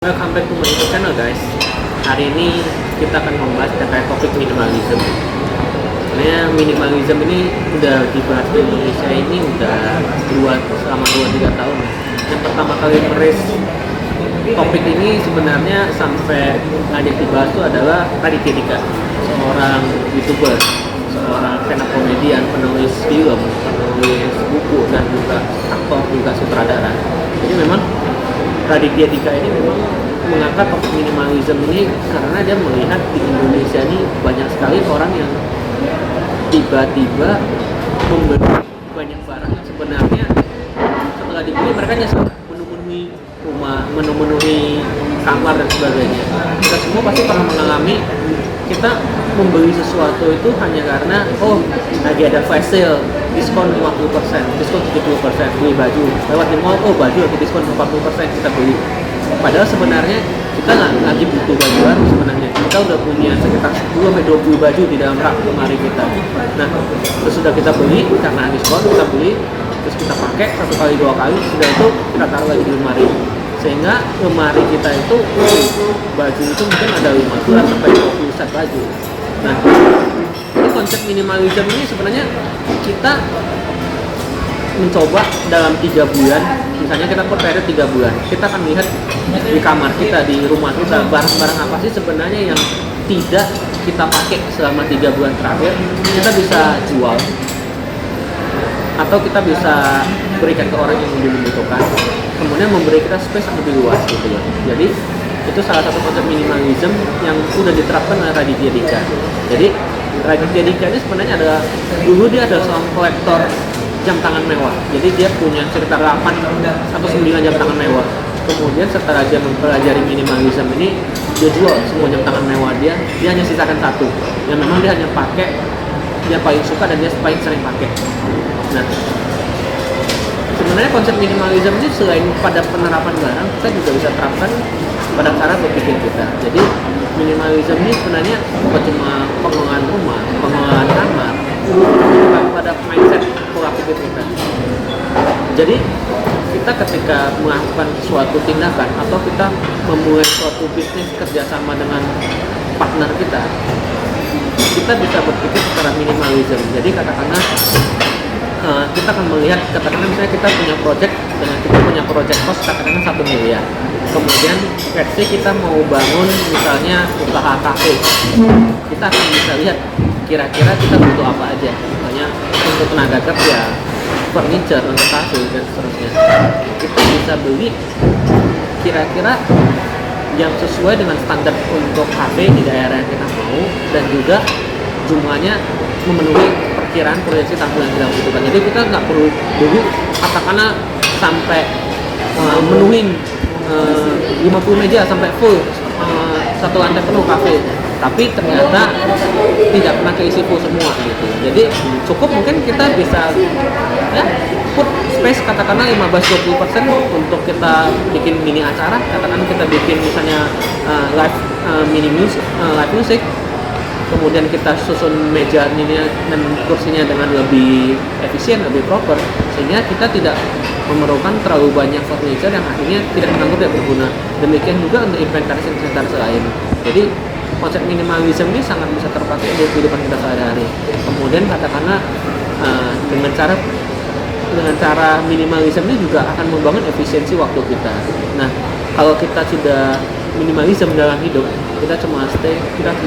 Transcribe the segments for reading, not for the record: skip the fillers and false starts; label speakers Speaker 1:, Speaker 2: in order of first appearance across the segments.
Speaker 1: Welcome back to my YouTube channel guys. Hari ini kita akan membahas terkait topik minimalism. Sebenarnya minimalism ini udah dibahas di Indonesia ini udah selama 2-3 tahun. Yang pertama kali meres topik ini sebenarnya sampai ngajak dibahas itu adalah Raditya Dika, seorang YouTuber, seorang stand up komedian, penulis film, penulis buku, dan juga aktor, juga sutradara. Jadi memang Raditya Dika ini memang mengangkat topik minimalism ini karena dia melihat di Indonesia ini banyak sekali orang yang tiba-tiba membeli banyak barang yang sebenarnya setelah dibeli mereka nyesel, memenuhi rumah, memenuhi kamar dan sebagainya. Kita semua pasti pernah mengalami kita membeli sesuatu itu hanya karena lagi ada flash sale, diskon 50%, diskon 70%, beli baju lewat di mall, baju lagi diskon 40%, kita beli. Padahal sebenarnya kita nggak lagi butuh baju baru sebenarnya. Kita udah punya sekitar 10-20 baju di dalam rak lemari kita. Nah, sesudah kita beli karena diskon, kita beli, terus kita pakai 1 kali 2 kali, sudah itu kita taruh lagi di lemari. Sehingga lemari kita itu baju itu mungkin ada 15-20 set baju. Nah, ini konsep minimalism ini sebenarnya kita mencoba dalam 3 bulan, misalnya kita per periode 3 bulan, kita akan lihat di kamar kita, di rumah kita, barang-barang apa sih sebenarnya yang tidak kita pakai selama 3 bulan terakhir, kita bisa jual atau kita bisa berikan ke orang yang lebih membutuhkan, kemudian memberi kita space yang lebih luas gitu ya. Jadi itu salah satu konsep minimalism yang sudah diterapkan oleh Raditya Dika. Jadi Raditya Dika ini sebenarnya dulu dia adalah seorang kolektor jam tangan mewah. Jadi dia punya sekitar 8 atau 9 jam tangan mewah. Kemudian setelah dia mempelajari minimalism ini, dia jual semua jam tangan mewah dia hanya sisakan 1 yang memang dia hanya pakai, dia paling suka dan dia paling sering pakai. Nah, sebenarnya konsep minimalism ini selain pada penerapan barang, kita juga bisa terapkan pada cara berpikir kita. Jadi minimalism ini sebenarnya bukan cuma pengelolaan rumah, pengelolaan kamar, juga pada mindset pola pikir kita. Jadi kita ketika melakukan suatu tindakan atau kita memulai suatu bisnis kerjasama dengan partner kita bisa berpikir secara minimalism. Jadi katakanlah kita akan melihat, katakanlah misalnya kita punya project cost katakanlah 1 miliar. Kemudian let's say kita mau bangun misalnya usaha kafe, kita akan bisa lihat kira-kira kita butuh apa aja, misalnya untuk tenaga kerja, furniture untuk kafe dan seterusnya. Kita bisa beli kira-kira yang sesuai dengan standar untuk kafe di daerah yang kita mau, dan juga jumlahnya memenuhi perkiraan proyeksi tampilan yang kita butuhkan. Jadi kita nggak perlu dulu katakanlah sampai menuhin 50 meja sampai full, 1 lantai penuh kafe, tapi ternyata tidak pernah keisi full semua gitu. Jadi cukup mungkin kita bisa put space katakanlah 15-20% untuk kita bikin mini acara, katakanlah kita bikin misalnya live music, kemudian kita susun meja ini dan kursinya dengan lebih efisien, lebih proper, sehingga kita tidak memerlukan terlalu banyak furniture yang akhirnya tidak menganggur, tidak berguna. Demikian juga untuk inventaris lain. Jadi konsep minimalism ini sangat bisa terpakai untuk kehidupan kita sehari-hari. Kemudian katakanlah dengan cara minimalism ini juga akan membangun efisiensi waktu kita. Nah, kalau kita sudah minimalism dalam hidup, kita cuma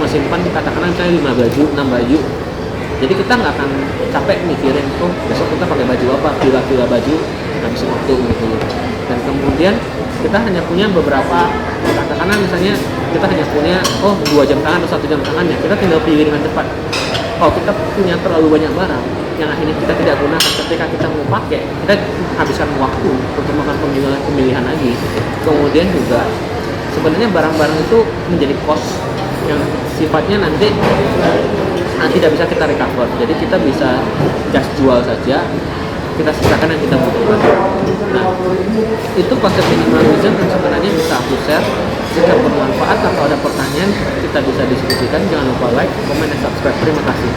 Speaker 1: simpan katakanlah misalnya 5 baju, 6 baju. Jadi kita nggak akan capek mikirin besok kita pakai baju apa, pila-pila baju habisin waktu gitu. Dan kemudian kita hanya punya beberapa, katakanlah misalnya kita hanya punya 2 jam tangan atau 1 jam tangan, ya kita tinggal pilih dengan cepat. Kalau kita punya terlalu banyak barang yang akhirnya kita tidak gunakan, ketika kita mau pakai, kita habiskan waktu untuk melakukan pemilihan lagi. Kemudian juga sebenarnya barang-barang itu menjadi cost yang sifatnya nanti tidak bisa kita recover. Jadi kita bisa just jual saja, kita sisakan yang kita butuhkan. Nah, itu konsep minimalism yang sebenarnya bisa aku share. Jika bermanfaat atau ada pertanyaan, kita bisa diskusikan. Jangan lupa like, comment, dan subscribe. Terima kasih.